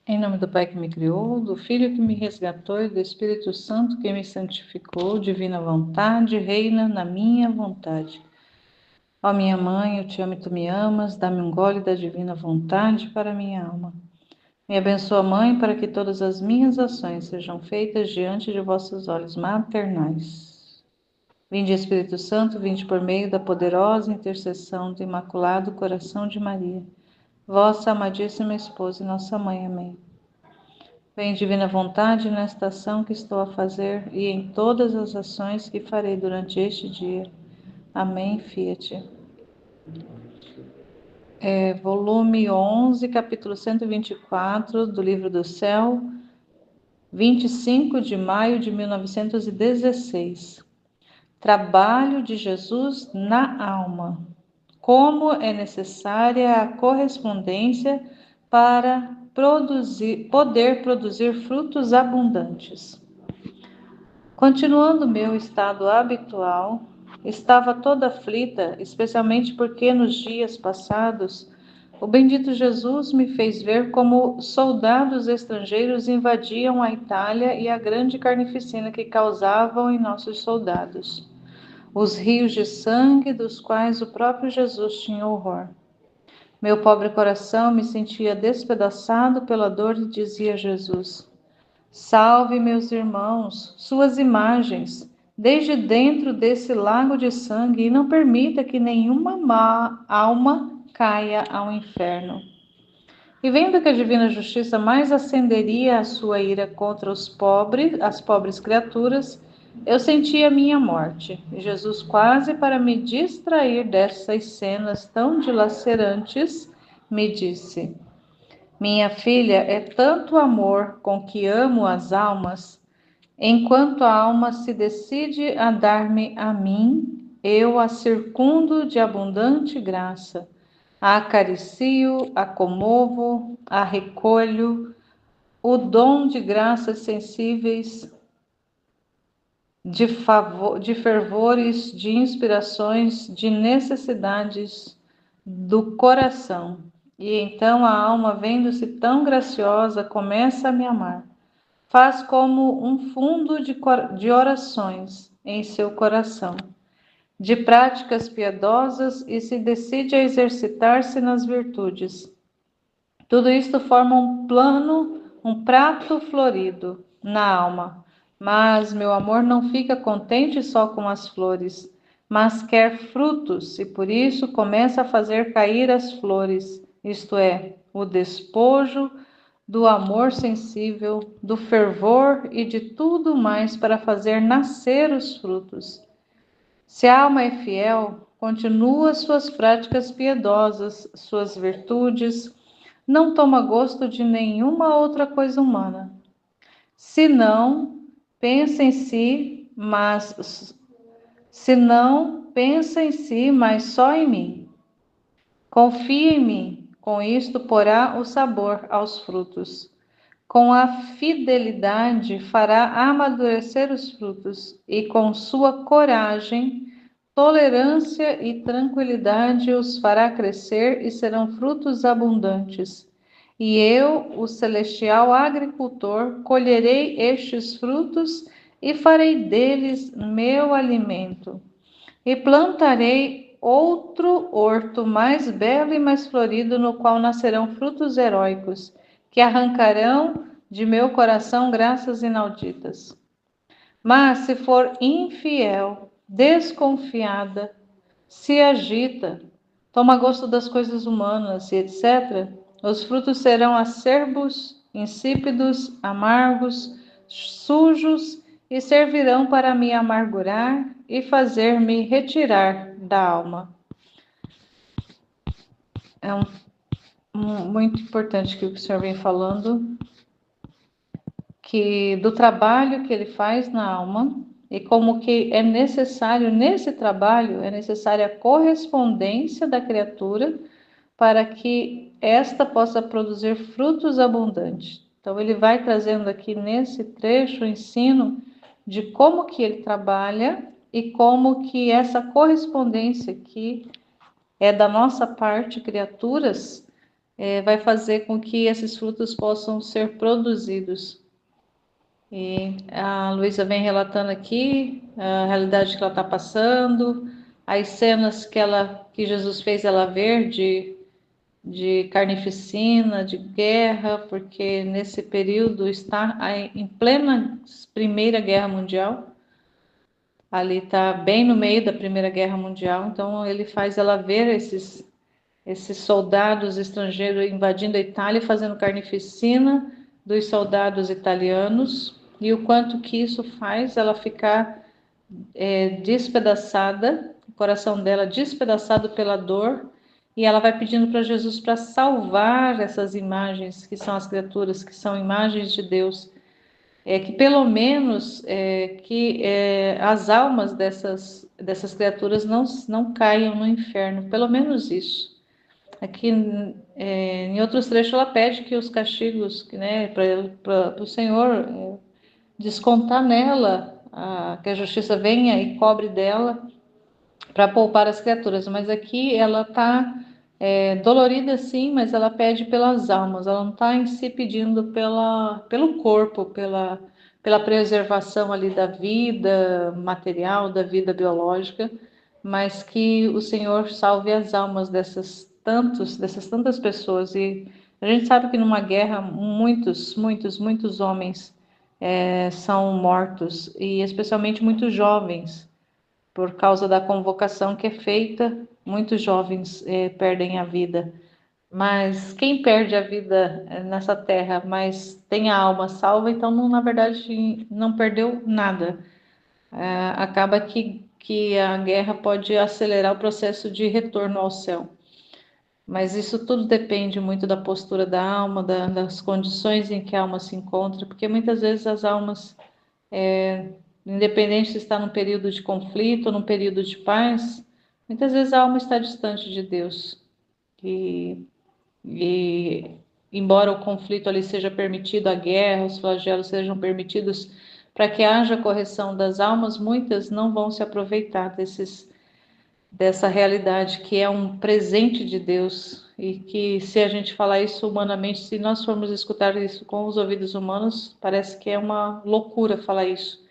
Em nome do Pai que me criou, do Filho que me resgatou e do Espírito Santo que me santificou, divina vontade, reina na minha vontade. Ó minha mãe, eu te amo e tu me amas, dá-me um gole da divina vontade para a minha alma. Me abençoa, Mãe, para que todas as minhas ações sejam feitas diante de vossos olhos maternais. Vinde, Espírito Santo, vinde por meio da poderosa intercessão do Imaculado Coração de Maria, vossa amadíssima esposa e nossa mãe. Amém. Vem, divina vontade, nesta ação que estou a fazer e em todas as ações que farei durante este dia. Amém, Fiat. Volume 11, capítulo 124 do Livro do Céu, 25 de maio de 1916. Trabalho de Jesus na alma. Como é necessária a correspondência para poder produzir frutos abundantes. Continuando meu estado habitual, estava toda aflita, especialmente porque nos dias passados o bendito Jesus me fez ver como soldados estrangeiros invadiam a Itália e a grande carnificina que causavam em nossos soldados, os rios de sangue dos quais o próprio Jesus tinha horror. Meu pobre coração me sentia despedaçado pela dor e dizia a Jesus: salve, meus irmãos, suas imagens, desde dentro desse lago de sangue, e não permita que nenhuma má alma caia ao inferno. E vendo que a divina justiça mais acenderia a sua ira contra as pobres criaturas, eu senti a minha morte. E Jesus, quase para me distrair dessas cenas tão dilacerantes, me disse: minha filha, é tanto amor com que amo as almas, enquanto a alma se decide a dar-me a mim, eu a circundo de abundante graça, a acaricio, a comovo, a recolho, o dom de graças sensíveis, de fervores, de inspirações, de necessidades do coração. E então a alma, vendo-se tão graciosa, começa a me amar. Faz como um fundo de orações em seu coração, de práticas piedosas e se decide a exercitar-se nas virtudes. Tudo isto forma um prato florido na alma. Mas meu amor não fica contente só com as flores, mas quer frutos, e por isso começa a fazer cair as flores, isto é, o despojo do amor sensível, do fervor e de tudo mais para fazer nascer os frutos. Se a alma é fiel, continua suas práticas piedosas, suas virtudes, não toma gosto de nenhuma outra coisa humana. Se não, pensa em si, mas só em mim. Confia em mim, com isto porá o sabor aos frutos. Com a fidelidade fará amadurecer os frutos, e com sua coragem, tolerância e tranquilidade os fará crescer e serão frutos abundantes. E eu, o celestial agricultor, colherei estes frutos e farei deles meu alimento. E plantarei outro horto mais belo e mais florido, no qual nascerão frutos heróicos, que arrancarão de meu coração graças inauditas. Mas se for infiel, desconfiada, se agita, toma gosto das coisas humanas e etc., os frutos serão acerbos, insípidos, amargos, sujos e servirão para me amargurar e fazer-me retirar da alma. É muito importante que o senhor vem falando, que do trabalho que ele faz na alma, e como que é necessário, nesse trabalho, é necessária a correspondência da criatura para que esta possa produzir frutos abundantes. Então ele vai trazendo aqui nesse trecho o ensino de como que ele trabalha e como que essa correspondência que é da nossa parte, criaturas, vai fazer com que esses frutos possam ser produzidos. E a Luísa vem relatando aqui a realidade que ela está passando, as cenas que Jesus fez ela ver de carnificina, de guerra, porque nesse período está em plena Primeira Guerra Mundial. Ali está bem no meio da Primeira Guerra Mundial, então ele faz ela ver esses soldados estrangeiros invadindo a Itália, fazendo carnificina dos soldados italianos, e o quanto que isso faz ela ficar despedaçada, o coração dela despedaçado pela dor, e ela vai pedindo para Jesus para salvar essas imagens, que são as criaturas, que são imagens de Deus, que pelo menos as almas dessas criaturas não caiam no inferno, pelo menos isso. Aqui, em outros trechos, ela pede que os castigos, para o Senhor descontar nela, que a justiça venha e cobre dela para poupar as criaturas. Mas aqui ela está dolorida, sim, mas ela pede pelas almas. Ela não está em si pedindo pelo corpo, pela preservação ali da vida material, da vida biológica, mas que o Senhor salve as almas dessas tantas pessoas. E a gente sabe que numa guerra muitos homens são mortos, e especialmente muitos jovens, por causa da convocação que é feita, muitos jovens perdem a vida. Mas quem perde a vida nessa terra, mas tem a alma salva, então não, na verdade não perdeu nada. Acaba que a guerra pode acelerar o processo de retorno ao céu. Mas isso tudo depende muito da postura da alma, das condições em que a alma se encontra, porque muitas vezes as almas, independente se está num período de conflito ou num período de paz, muitas vezes a alma está distante de Deus. E embora o conflito ali seja permitido, a guerra, os flagelos sejam permitidos para que haja correção das almas, muitas não vão se aproveitar dessa realidade que é um presente de Deus, e que, se a gente falar isso humanamente, se nós formos escutar isso com os ouvidos humanos, parece que é uma loucura falar isso.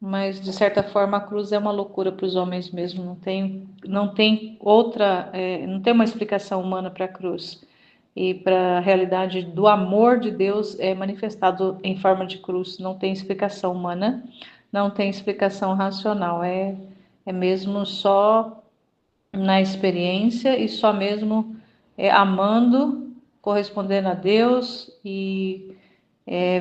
Mas, de certa forma, a cruz é uma loucura para os homens mesmo. Não tem uma explicação humana para a cruz. E para a realidade do amor de Deus é manifestado em forma de cruz. Não tem explicação humana, não tem explicação racional. É mesmo só na experiência e só mesmo amando, correspondendo a Deus e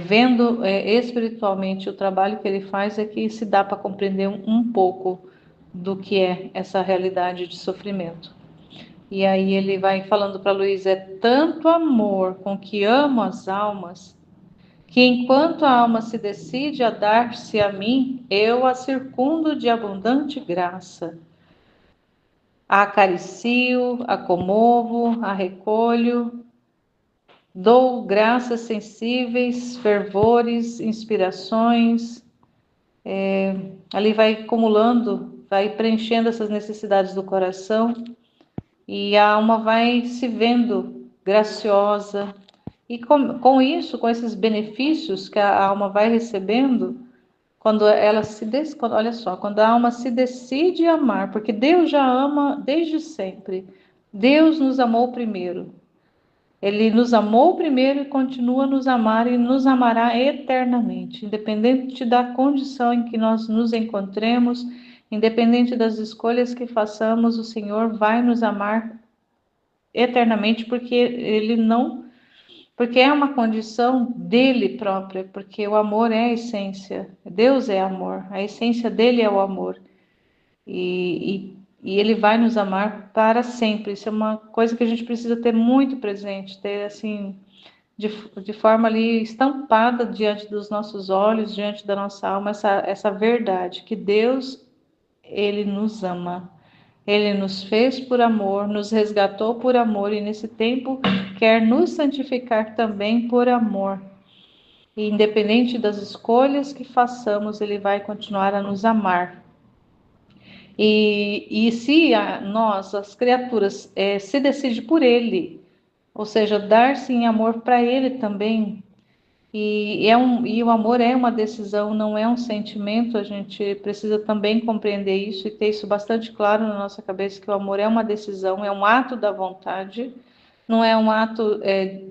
vendo espiritualmente o trabalho que ele faz, é que se dá para compreender um pouco do que é essa realidade de sofrimento. E aí ele vai falando para Luiz: é tanto amor com que amo as almas, que enquanto a alma se decide a dar-se a mim, eu a circundo de abundante graça. A acaricio, a comovo, a recolho, dou graças sensíveis, fervores, inspirações. Ali vai acumulando, vai preenchendo essas necessidades do coração, e a alma vai se vendo graciosa. E com isso, com esses benefícios que a alma vai recebendo, olha só, quando a alma se decide a amar, porque Deus já ama desde sempre. Deus nos amou primeiro. Ele nos amou primeiro e continua a nos amar e nos amará eternamente, independente da condição em que nós nos encontremos, independente das escolhas que façamos, o Senhor vai nos amar eternamente, porque é uma condição dele própria, porque o amor é a essência. Deus é amor, a essência dele é o amor. E ele vai nos amar para sempre. Isso é uma coisa que a gente precisa ter muito presente, ter assim, de forma ali estampada diante dos nossos olhos, diante da nossa alma, essa verdade, que Deus, ele nos ama. Ele nos fez por amor, nos resgatou por amor, e nesse tempo quer nos santificar também por amor. E independente das escolhas que façamos, ele vai continuar a nos amar. E se nós, as criaturas, se decide por ele, ou seja, dar-se em amor para Ele também. E o amor é uma decisão, não é um sentimento. A gente precisa também compreender isso e ter isso bastante claro na nossa cabeça, que o amor é uma decisão, é um ato da vontade, não é um ato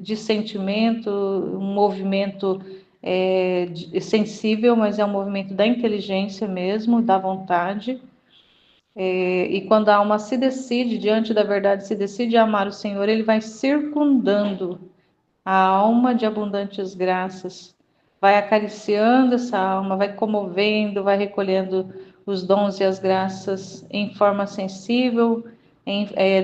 de sentimento, um movimento sensível, mas é um movimento da inteligência mesmo, da vontade. E quando a alma se decide, diante da verdade, se decide a amar o Senhor, Ele vai circundando a alma de abundantes graças, vai acariciando essa alma, vai comovendo, vai recolhendo os dons e as graças em forma sensível,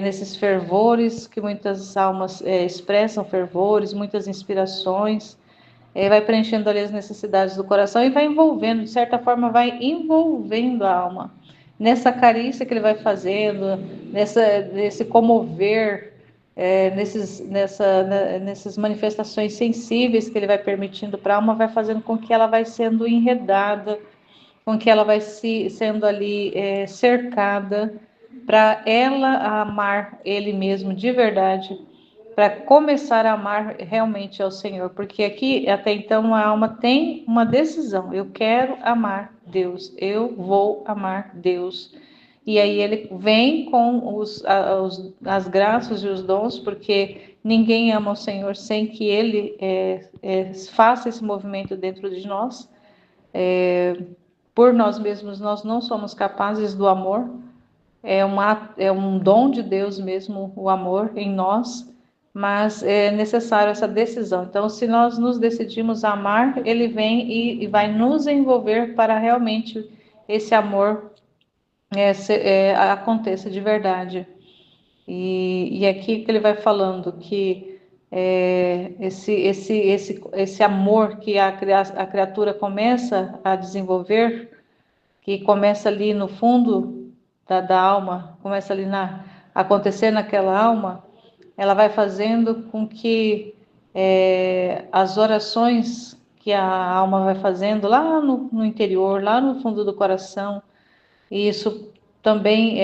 nesses fervores que muitas almas expressam, fervores, muitas inspirações, vai preenchendo ali as necessidades do coração e vai envolvendo, de certa forma, vai envolvendo a alma. Nessa carícia que ele vai fazendo, nesse comover, nessas manifestações sensíveis que ele vai permitindo para a alma, vai fazendo com que ela vai sendo enredada, com que ela vai sendo ali cercada, para ela amar ele mesmo de verdade, para começar a amar realmente ao Senhor, porque aqui até então a alma tem uma decisão: eu quero amar Deus, eu vou amar Deus. E aí ele vem com as graças e os dons, porque ninguém ama o Senhor sem que ele faça esse movimento dentro de nós. Por nós mesmos, nós não somos capazes do amor. É um dom de Deus mesmo, o amor em nós, mas é necessário essa decisão. Então, se nós nos decidimos a amar, ele vem e vai nos envolver para realmente esse amor aconteça de verdade. E aqui que ele vai falando que esse amor que a criatura começa a desenvolver, que começa ali no fundo da alma, começa ali acontecer naquela alma, ela vai fazendo com que as orações que a alma vai fazendo lá no interior, lá no fundo do coração, e isso também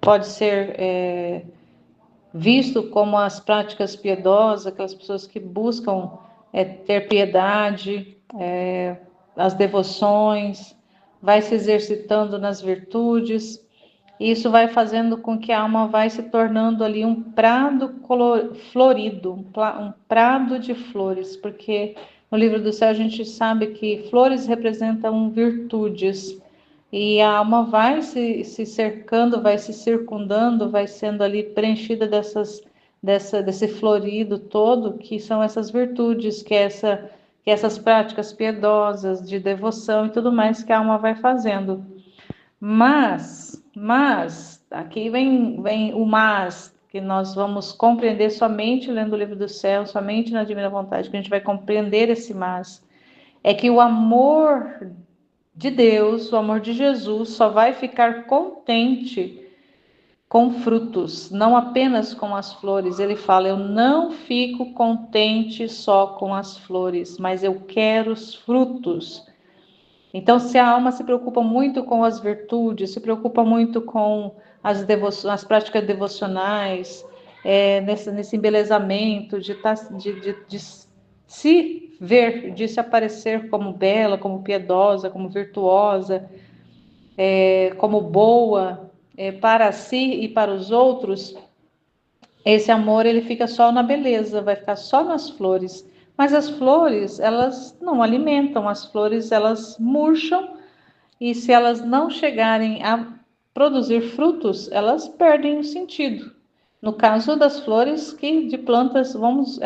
pode ser visto como as práticas piedosas, aquelas pessoas que buscam ter piedade, as devoções, vai se exercitando nas virtudes. E isso vai fazendo com que a alma vai se tornando ali um prado florido, um prado de flores, porque no livro do céu a gente sabe que flores representam virtudes. E a alma vai se cercando, vai se circundando, vai sendo ali preenchida desse florido todo, que são essas virtudes, que essas práticas piedosas de devoção e tudo mais que a alma vai fazendo. Mas, aqui vem o mas, que nós vamos compreender somente lendo o livro do céu, somente na Divina Vontade, que a gente vai compreender esse mas. É que o amor de Deus, o amor de Jesus, só vai ficar contente com frutos, não apenas com as flores. Ele fala: eu não fico contente só com as flores, mas eu quero os frutos. Então, se a alma se preocupa muito com as virtudes, se preocupa muito com as práticas devocionais, nesse embelezamento de se ver, de se aparecer como bela, como piedosa, como virtuosa, como boa, para si e para os outros, esse amor ele fica só na beleza, vai ficar só nas flores. Mas as flores, elas não alimentam, as flores elas murcham, e se elas não chegarem a produzir frutos, elas perdem o sentido. No caso das flores que de plantas, vamos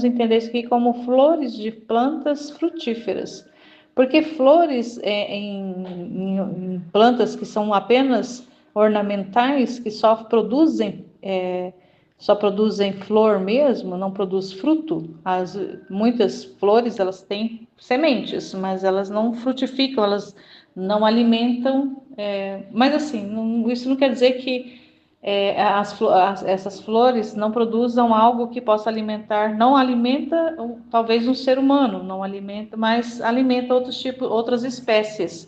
entender isso aqui como flores de plantas frutíferas. Porque flores em plantas que são apenas ornamentais, que só produzem flor mesmo, não produz fruto. Muitas flores elas têm sementes, mas elas não frutificam, elas não alimentam. Mas assim, isso não quer dizer que essas flores não produzam algo que possa alimentar. Não alimenta talvez um ser humano, não alimenta, mas alimenta outras espécies.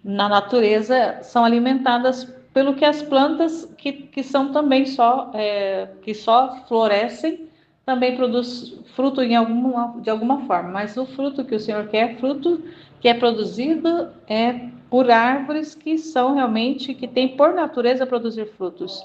Na natureza são alimentadas pelo que as plantas que são também que só florescem, também produz fruto de alguma forma, mas o fruto que o Senhor quer é fruto que é produzido por árvores que são realmente, que têm por natureza produzir frutos.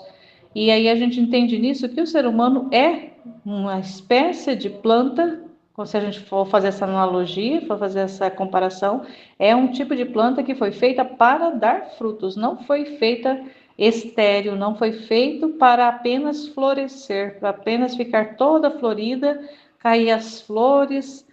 E aí a gente entende nisso que o ser humano é uma espécie de planta, se a gente for fazer essa analogia, for fazer essa comparação, é um tipo de planta que foi feita para dar frutos, não foi feita estéril, não foi feito para apenas florescer, para apenas ficar toda florida, cair as flores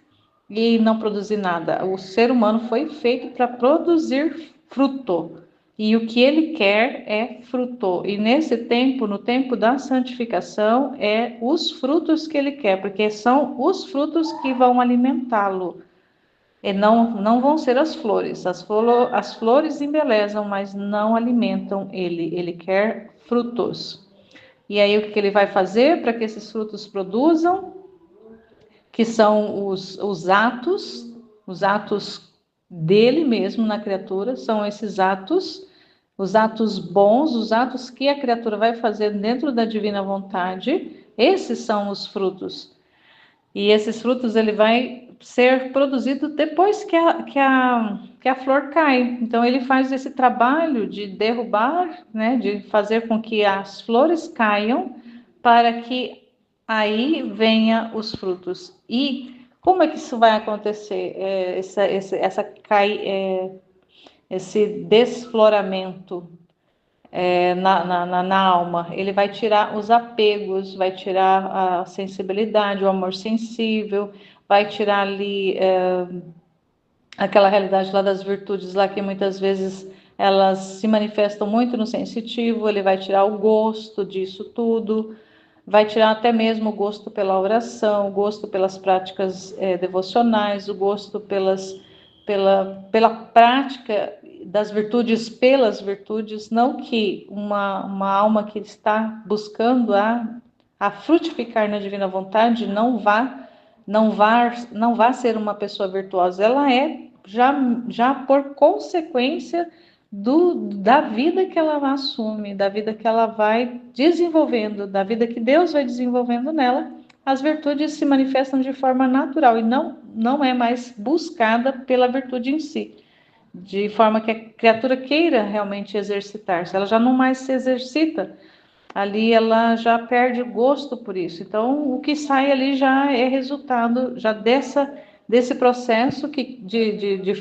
e não produzir nada. O ser humano foi feito para produzir fruto. E o que ele quer é fruto. E nesse tempo, no tempo da santificação, é os frutos que ele quer, porque são os frutos que vão alimentá-lo. E não vão ser as flores. As flores embelezam, mas não alimentam ele. Ele quer frutos. E aí o que ele vai fazer para que esses frutos produzam? Que são os atos dele mesmo na criatura, são esses atos, os atos bons, os atos que a criatura vai fazer dentro da divina vontade, esses são os frutos. E esses frutos ele vai ser produzido depois que a flor cai. Então ele faz esse trabalho de derrubar, né, de fazer com que as flores caiam para que aí venha os frutos. E como é que isso vai acontecer? Esse desfloramento na alma, ele vai tirar os apegos, vai tirar a sensibilidade, o amor sensível, vai tirar ali aquela realidade lá das virtudes lá que muitas vezes elas se manifestam muito no sensitivo, ele vai tirar o gosto disso tudo, vai tirar até mesmo o gosto pela oração, o gosto pelas práticas devocionais, o gosto pela prática das virtudes pelas virtudes, não que uma alma que está buscando a frutificar na divina vontade não vá ser uma pessoa virtuosa, ela é já por consequência da vida que ela assume, da vida que ela vai desenvolvendo, da vida que Deus vai desenvolvendo nela, as virtudes se manifestam de forma natural e não é mais buscada pela virtude em si, de forma que a criatura queira realmente exercitar-se. Ela já não mais se exercita, ali ela já perde o gosto por isso. Então, o que sai ali já é resultado já desse processo de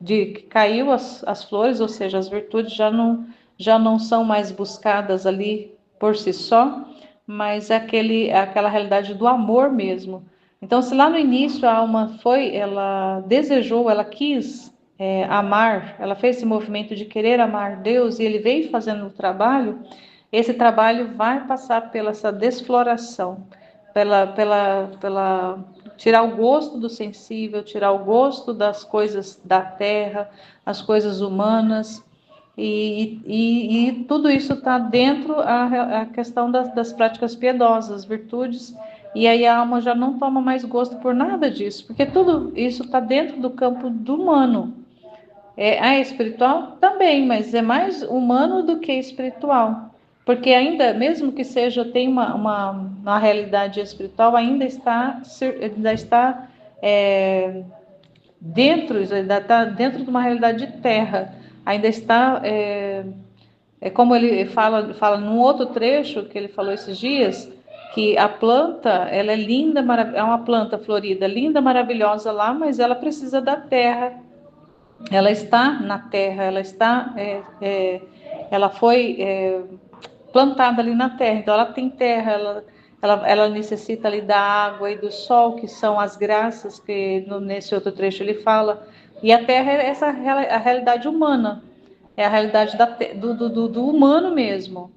que caiu as flores, ou seja, as virtudes já não são mais buscadas ali por si só, mas aquela realidade do amor mesmo. Então, se lá no início a alma ela desejou, ela quis amar, ela fez esse movimento de querer amar Deus e ele veio fazendo o trabalho, esse trabalho vai passar pela essa desfloração, pela tirar o gosto do sensível, tirar o gosto das coisas da terra, as coisas humanas, e tudo isso está dentro a questão das práticas piedosas, virtudes, e aí a alma já não toma mais gosto por nada disso, porque tudo isso está dentro do campo do humano. É espiritual? Também, mas é mais humano do que espiritual. Porque ainda, mesmo que tem uma realidade espiritual, ainda está dentro de uma realidade de terra. Ainda está, como ele fala num outro trecho que ele falou esses dias, que a planta, ela é linda, é uma planta florida, linda, maravilhosa lá, mas ela precisa da terra. Ela está na terra, ela foi plantada ali na terra, então ela tem terra, ela necessita ali da água e do sol, que são as graças que nesse outro trecho ele fala, e a terra é a realidade humana, é a realidade do humano mesmo.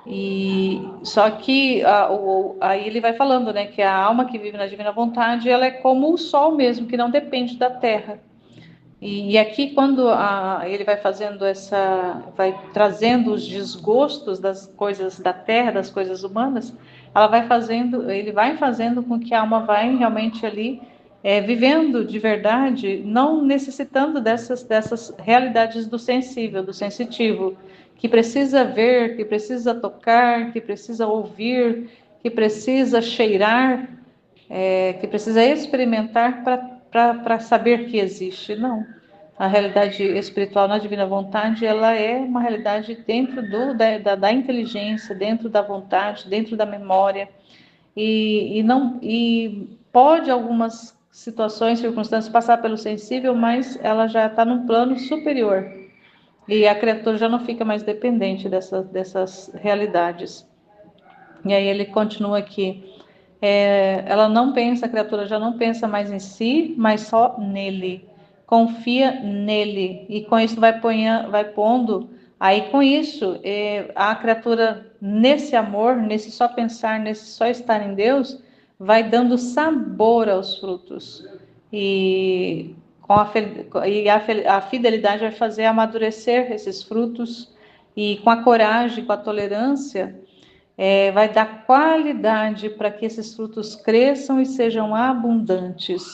E só que aí ele vai falando, né, que a alma que vive na divina vontade, ela é como o sol mesmo, que não depende da terra. E aqui, quando ele vai vai trazendo os desgostos das coisas da terra, das coisas humanas, ele vai fazendo com que a alma vai realmente ali vivendo de verdade, não necessitando dessas realidades do sensível, do sensitivo, que precisa ver, que precisa tocar, que precisa ouvir, que precisa cheirar, que precisa experimentar para saber que existe. Não. A realidade espiritual na divina vontade, ela é uma realidade dentro da inteligência, dentro da vontade, dentro da memória. E pode algumas situações, circunstâncias passar pelo sensível, mas ela já está num plano superior. E a criatura já não fica mais dependente dessas realidades. E aí ele continua aqui. Ela não pensa, a criatura já não pensa mais em si, mas só nele. Confia nele. E com isso vai pondo. Aí com isso, a criatura, nesse amor, nesse só pensar, nesse só estar em Deus, vai dando sabor aos frutos. E, a fidelidade vai fazer amadurecer esses frutos. E com a coragem, com a tolerância, vai dar qualidade para que esses frutos cresçam e sejam abundantes.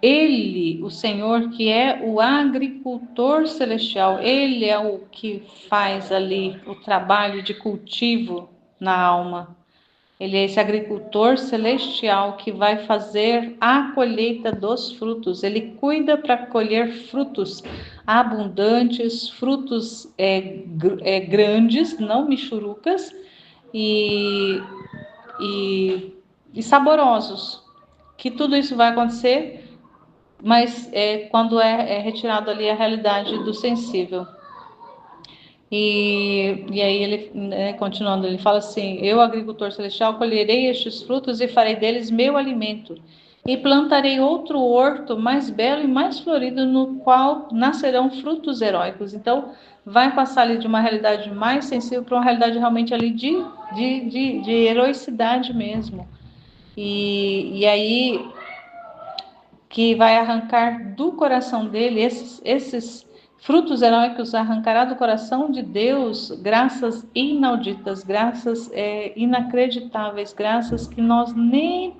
Ele, o Senhor, que é o agricultor celestial, ele é o que faz ali o trabalho de cultivo na alma. Ele é esse agricultor celestial que vai fazer a colheita dos frutos. Ele cuida para colher frutos abundantes, frutos grandes, não michurucas, e, e saborosos. Que tudo isso vai acontecer, mas quando é retirado ali a realidade do sensível. E aí ele, continuando, ele fala assim: eu, agricultor celestial, colherei estes frutos e farei deles meu alimento. E plantarei outro horto mais belo e mais florido, no qual nascerão frutos heróicos. Então, vai passar ali de uma realidade mais sensível para uma realidade realmente ali de heroicidade mesmo. E aí que vai arrancar do coração dele esses frutos heróicos, arrancará do coração de Deus graças inauditas, graças inacreditáveis, graças que nós nem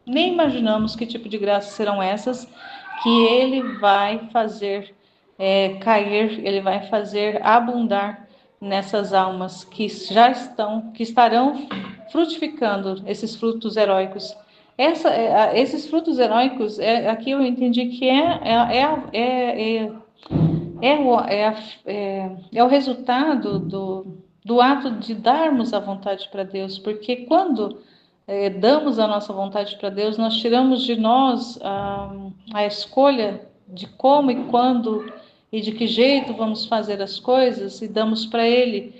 imaginamos que tipo de graças serão essas, que ele vai fazer cair, ele vai fazer abundar nessas almas que já estão, que estarão frutificando esses frutos heróicos. Esses frutos heróicos, aqui eu entendi que é o resultado do ato de darmos a vontade para Deus, porque quando damos a nossa vontade para Deus, nós tiramos de nós a escolha de como e quando e de que jeito vamos fazer as coisas e damos para Ele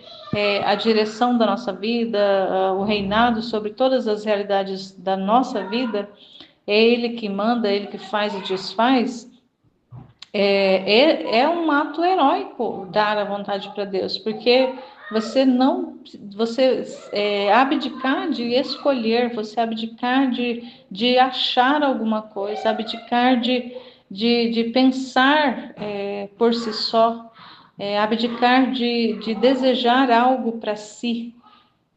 a direção da nossa vida, o reinado sobre todas as realidades da nossa vida. É Ele que manda, é Ele que faz e desfaz. É um ato heróico dar a vontade para Deus, porque você abdicar de escolher, você abdicar de achar alguma coisa, abdicar de pensar por si só, abdicar de desejar algo para si.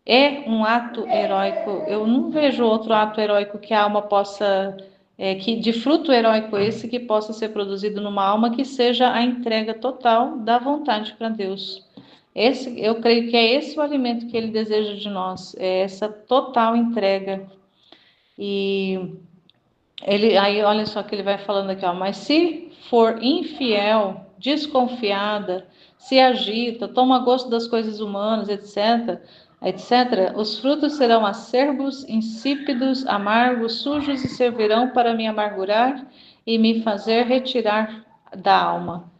É um ato heróico. Eu não vejo outro ato heróico que a alma possa, que de fruto heróico esse que possa ser produzido numa alma, que seja a entrega total da vontade para Deus. Eu creio que é esse o alimento que ele deseja de nós, é essa total entrega. E aí olha só que ele vai falando aqui, ó, mas se for infiel, desconfiada, se agita, toma gosto das coisas humanas, etc., os frutos serão acerbos, insípidos, amargos, sujos e servirão para me amargurar e me fazer retirar da alma.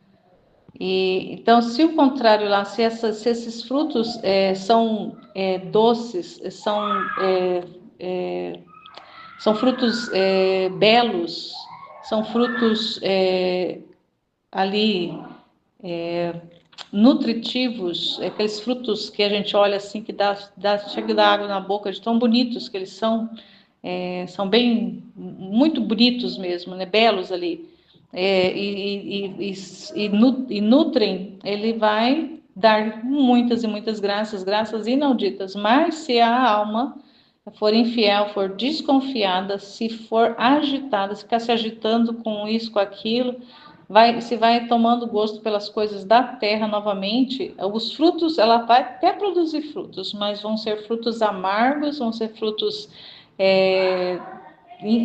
Então, se o contrário lá, se esses frutos são doces, são frutos belos, são frutos ali nutritivos, aqueles frutos que a gente olha assim, que chega a dar água na boca, de tão bonitos que eles são bem, muito bonitos mesmo, né, belos ali, e nutrem, ele vai dar muitas e muitas graças inauditas. Mas se a alma for infiel, for desconfiada, se for agitada, se ficar se agitando com isso, com aquilo, se vai tomando gosto pelas coisas da terra novamente, os frutos, ela vai até produzir frutos, mas vão ser frutos amargos, vão ser frutos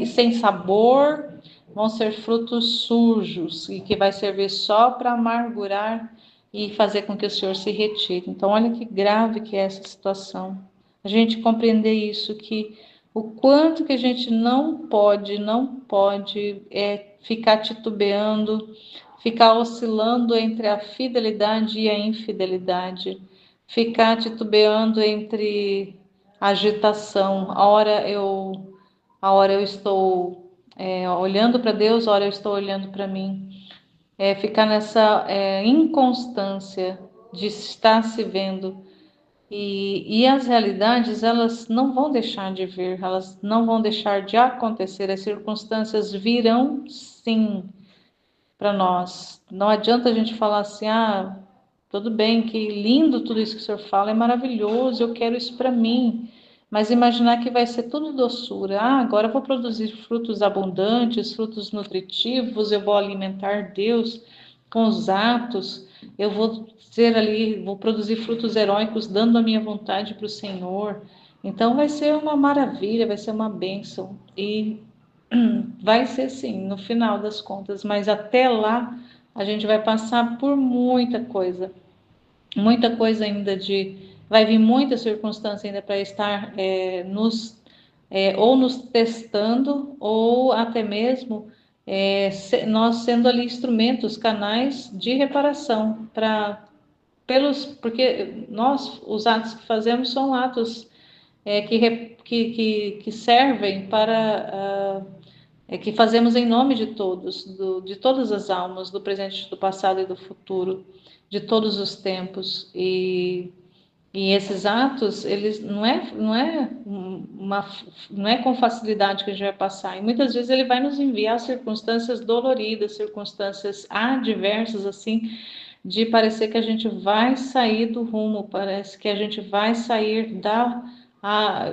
sem sabor, vão ser frutos sujos e que vai servir só para amargurar e fazer com que o Senhor se retire. Então, olha que grave que é essa situação. A gente compreender isso, que o quanto que a gente não pode ficar titubeando, ficar oscilando entre a fidelidade e a infidelidade, ficar titubeando entre agitação. A hora eu estou olhando para Deus, a hora eu estou olhando para mim. Ficar nessa inconstância de estar se vendo. E as realidades, elas não vão deixar de vir, elas não vão deixar de acontecer, as circunstâncias virão sim para nós. Não adianta a gente falar assim, tudo bem, que lindo tudo isso que o senhor fala, é maravilhoso, eu quero isso para mim. Mas imaginar que vai ser tudo doçura. Agora eu vou produzir frutos abundantes, frutos nutritivos, eu vou alimentar Deus com os atos, eu vou ser ali, vou produzir frutos heróicos, dando a minha vontade para o Senhor. Então vai ser uma maravilha, vai ser uma bênção. E vai ser sim, no final das contas, mas até lá a gente vai passar por muita coisa ainda vai vir muita circunstância ainda para estar ou nos testando, ou até mesmo nós sendo ali instrumentos, canais de reparação porque os atos que fazemos são atos que servem para que fazemos em nome de todos, de todas as almas, do presente, do passado e do futuro, de todos os tempos. E esses atos, eles não é com facilidade que a gente vai passar. E muitas vezes ele vai nos enviar circunstâncias doloridas, circunstâncias adversas, assim, de parecer que a gente vai sair do rumo, parece que a gente vai sair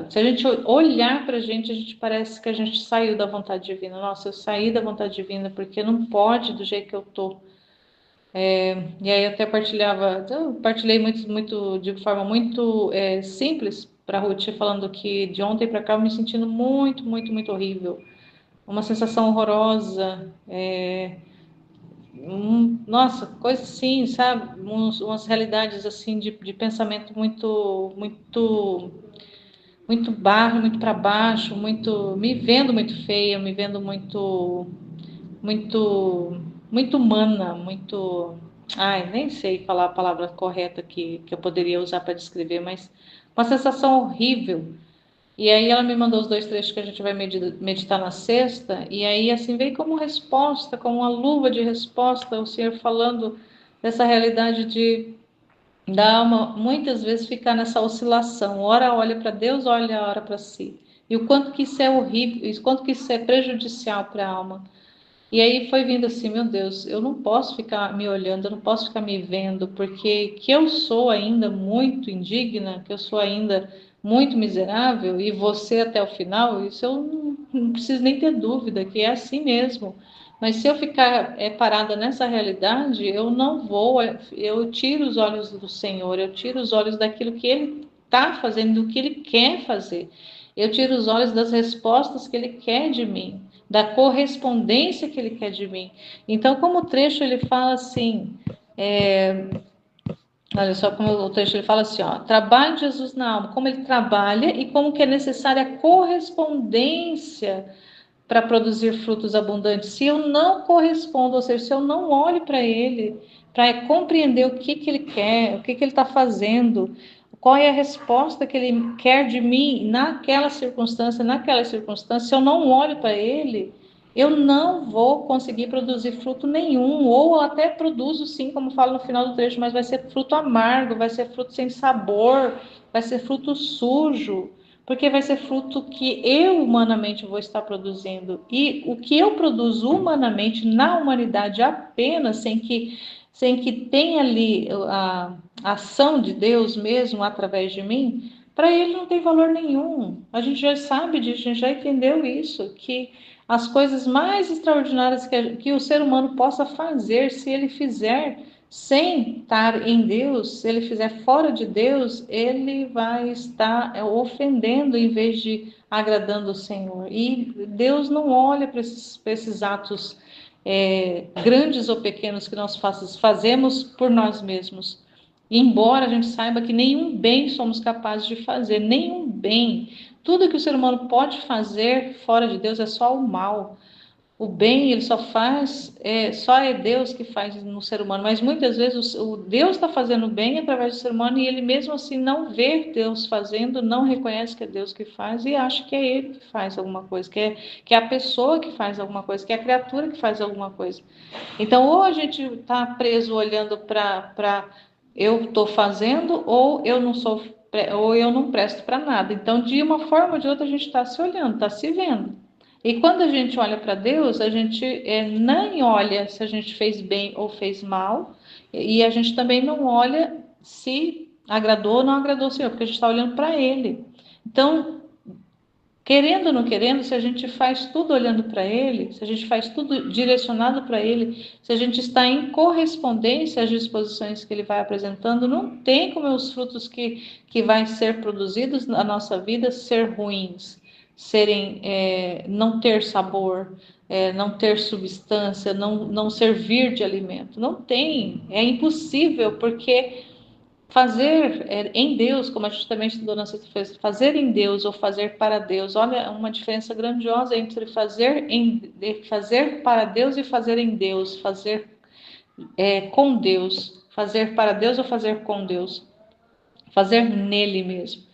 se a gente olhar para a gente parece que a gente saiu da vontade divina. Nossa, eu saí da vontade divina porque não pode do jeito que eu tô. E aí eu até partilhei de forma muito simples para a Ruth, falando que de ontem para cá eu me sentindo muito, muito, muito horrível. Uma sensação horrorosa. Nossa, coisa assim, sabe? Umas realidades assim de pensamento muito, muito, muito baixo, muito para baixo, me vendo muito feia, me vendo muito, muito, muito humana, muito. Ai, nem sei falar a palavra correta que eu poderia usar para descrever, mas uma sensação horrível. E aí ela me mandou os 2 trechos que a gente vai meditar na sexta, e aí assim veio como resposta, como uma luva de resposta, o Senhor falando dessa realidade da alma muitas vezes ficar nessa oscilação, ora olha para Deus, ora para si. E o quanto que isso é horrível, o quanto que isso é prejudicial para a alma. E aí foi vindo assim, meu Deus, eu não posso ficar me olhando, eu não posso ficar me vendo, porque que eu sou ainda muito indigna, que eu sou ainda muito miserável, e você até o final, isso eu não preciso nem ter dúvida, que é assim mesmo. Mas se eu ficar parada nessa realidade, eu não vou, eu tiro os olhos do Senhor, eu tiro os olhos daquilo que Ele está fazendo, do que Ele quer fazer. Eu tiro os olhos das respostas que Ele quer de mim, da correspondência que Ele quer de mim. Então, como o trecho ele fala assim, olha só como o trecho ele fala assim, ó, trabalho de Jesus na alma, como Ele trabalha e como que é necessária a correspondência para produzir frutos abundantes. Se eu não correspondo, ou seja, se eu não olho para Ele, para compreender o que Ele quer, o que Ele está fazendo, qual é a resposta que Ele quer de mim naquela circunstância, se eu não olho para Ele, eu não vou conseguir produzir fruto nenhum, ou até produzo sim, como fala no final do trecho, mas vai ser fruto amargo, vai ser fruto sem sabor, vai ser fruto sujo, porque vai ser fruto que eu humanamente vou estar produzindo. E o que eu produzo humanamente na humanidade apenas, sem que tenha ali a ação de Deus mesmo através de mim, para ele não tem valor nenhum. A gente já sabe disso, a gente já entendeu isso, que as coisas mais extraordinárias que o ser humano possa fazer, se ele fizer sem estar em Deus, se ele fizer fora de Deus, ele vai estar ofendendo em vez de agradando o Senhor. E Deus não olha para esses atos grandes ou pequenos que nós fazemos por nós mesmos. Embora a gente saiba que nenhum bem somos capazes de fazer, nenhum bem. Tudo que o ser humano pode fazer fora de Deus é só o mal. O bem ele só faz, só é Deus que faz no ser humano, mas muitas vezes o Deus está fazendo bem através do ser humano e ele mesmo assim não vê Deus fazendo, não reconhece que é Deus que faz e acha que é ele que faz alguma coisa, que é a pessoa que faz alguma coisa, que é a criatura que faz alguma coisa. Então, ou a gente está preso olhando para eu estou fazendo, ou eu não sou, ou eu não presto para nada. Então, de uma forma ou de outra, a gente está se olhando, está se vendo. E quando a gente olha para Deus, a gente nem olha se a gente fez bem ou fez mal, e a gente também não olha se agradou ou não agradou o Senhor, porque a gente está olhando para Ele. Então, querendo ou não querendo, se a gente faz tudo olhando para Ele, se a gente faz tudo direcionado para Ele, se a gente está em correspondência às disposições que Ele vai apresentando, não tem como os frutos que vai ser produzidos na nossa vida ser ruins, serem, não ter sabor, não ter substância, não servir de alimento. Não tem, é impossível, porque fazer em Deus, como a gente também estudou na sexta-feira, fazer em Deus ou fazer para Deus, olha uma diferença grandiosa entre fazer para Deus e fazer em Deus, fazer com Deus, fazer para Deus ou fazer com Deus, fazer nele mesmo.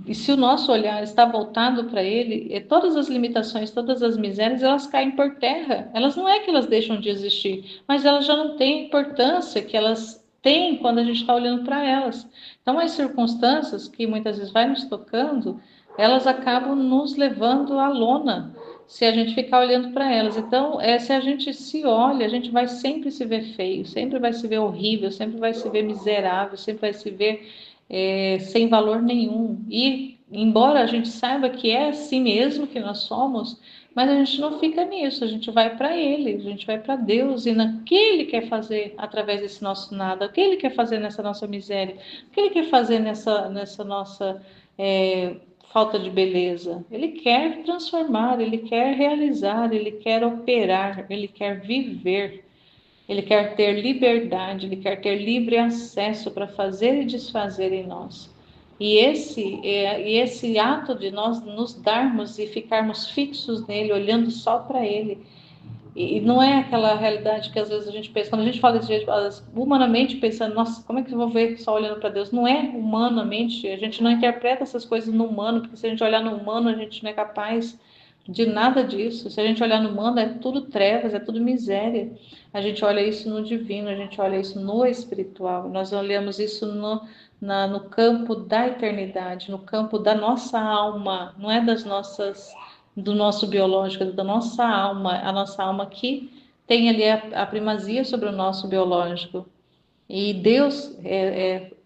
E se o nosso olhar está voltado para Ele, todas as limitações, todas as misérias, elas caem por terra. Elas não é que elas deixam de existir, mas elas já não têm a importância que elas têm quando a gente está olhando para elas. Então, as circunstâncias que muitas vezes vai nos tocando, elas acabam nos levando à lona, se a gente ficar olhando para elas. Então, se a gente se olha, a gente vai sempre se ver feio, sempre vai se ver horrível, sempre vai se ver miserável, sempre vai se ver sem valor nenhum. E, embora a gente saiba que é assim mesmo que nós somos, mas a gente não fica nisso, a gente vai para Ele, a gente vai para Deus e no que Ele quer fazer através desse nosso nada, o que Ele quer fazer nessa nossa miséria, o que Ele quer fazer nessa nossa falta de beleza. Ele quer transformar, Ele quer realizar, Ele quer operar, Ele quer viver. Ele quer ter liberdade, ele quer ter livre acesso para fazer e desfazer em nós. E esse ato de nós nos darmos e ficarmos fixos nele, olhando só para ele, e não é aquela realidade que às vezes a gente pensa, quando a gente fala desse jeito, humanamente pensando, nossa, como é que eu vou ver só olhando para Deus? Não é humanamente, a gente não interpreta essas coisas no humano, porque se a gente olhar no humano, a gente não é capaz de nada disso. Se a gente olhar no humano, é tudo trevas, é tudo miséria. A gente olha isso no divino, a gente olha isso no espiritual, nós olhamos isso no campo da eternidade, no campo da nossa alma, não é do nosso biológico, é da nossa alma, a nossa alma que tem ali a primazia sobre o nosso biológico. E Deus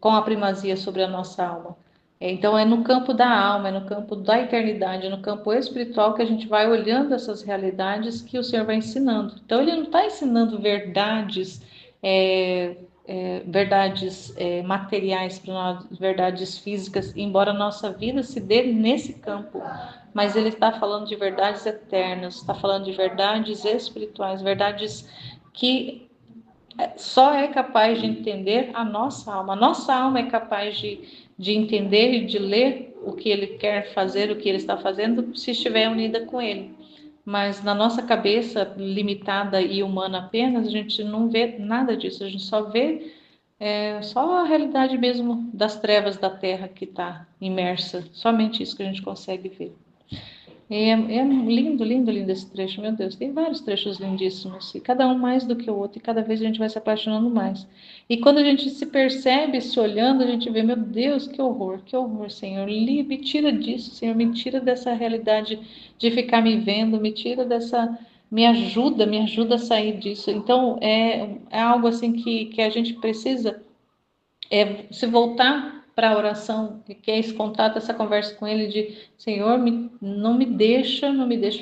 com a primazia sobre a nossa alma. Então é no campo da alma, é no campo da eternidade, é no campo espiritual que a gente vai olhando essas realidades que o Senhor vai ensinando. Então ele não está ensinando verdades, materiais para nós, verdades físicas, embora a nossa vida se dê nesse campo. Mas ele está falando de verdades eternas, está falando de verdades espirituais, verdades que só é capaz de entender a nossa alma. A nossa alma é capaz de entender e de ler o que ele quer fazer, o que ele está fazendo, se estiver unida com ele. Mas na nossa cabeça limitada e humana apenas, a gente não vê nada disso, a gente só vê só a realidade mesmo das trevas da terra que está imersa, somente isso que a gente consegue ver. É lindo, lindo, lindo esse trecho, meu Deus. Tem vários trechos lindíssimos, e cada um mais do que o outro, e cada vez a gente vai se apaixonando mais. E quando a gente se percebe, se olhando, a gente vê, meu Deus, que horror, Senhor. Me tira disso, Senhor, me tira dessa realidade de ficar me vendo, me tira dessa. Me ajuda a sair disso. Então, é algo assim que a gente precisa se voltar para a oração, que é esse contato, essa conversa com Ele de Senhor, não me deixa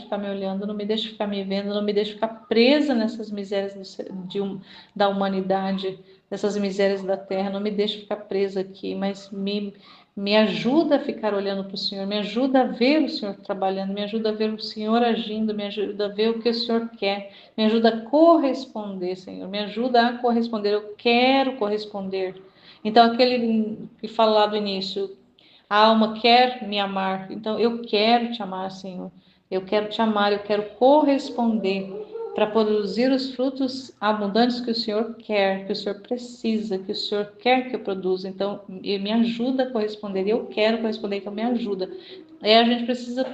ficar me olhando, não me deixa ficar me vendo, não me deixa ficar presa nessas misérias da humanidade, dessas misérias da terra, não me deixa ficar presa aqui, mas me ajuda a ficar olhando para o Senhor, me ajuda a ver o Senhor trabalhando, me ajuda a ver o Senhor agindo, me ajuda a ver o que o Senhor quer, me ajuda a corresponder, Senhor, me ajuda a corresponder, eu quero corresponder. Então, aquele que fala lá do início, a alma quer me amar, então eu quero te amar, Senhor. Eu quero te amar, eu quero corresponder para produzir os frutos abundantes que o Senhor quer, que o Senhor precisa, que o Senhor quer que eu produza. Então, me ajuda a corresponder. Eu quero corresponder, então me ajuda. A gente precisa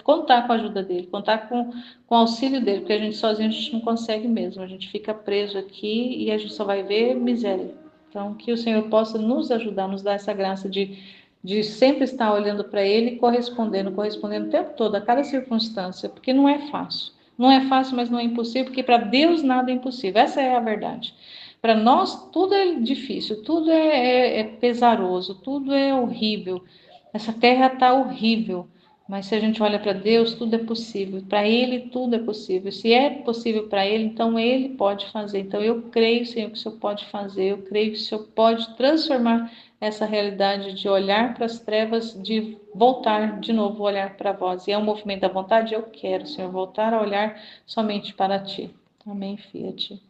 contar com a ajuda dele, contar com o auxílio dele, porque a gente sozinho a gente não consegue mesmo. A gente fica preso aqui e a gente só vai ver miséria. Então, que o Senhor possa nos ajudar, nos dar essa graça de sempre estar olhando para Ele e correspondendo o tempo todo, a cada circunstância, porque não é fácil. Não é fácil, mas não é impossível, porque para Deus nada é impossível. Essa é a verdade. Para nós, tudo é difícil, tudo é pesaroso, tudo é horrível. Essa terra está horrível, mas se a gente olha para Deus, tudo é possível. Para Ele, tudo é possível. Se é possível para Ele, então Ele pode fazer. Então eu creio, Senhor, que o Senhor pode fazer. Eu creio que o Senhor pode transformar essa realidade de olhar para as trevas, de voltar de novo a olhar para vós. E é um movimento da vontade? Eu quero, Senhor, voltar a olhar somente para Ti. Amém, Fiat.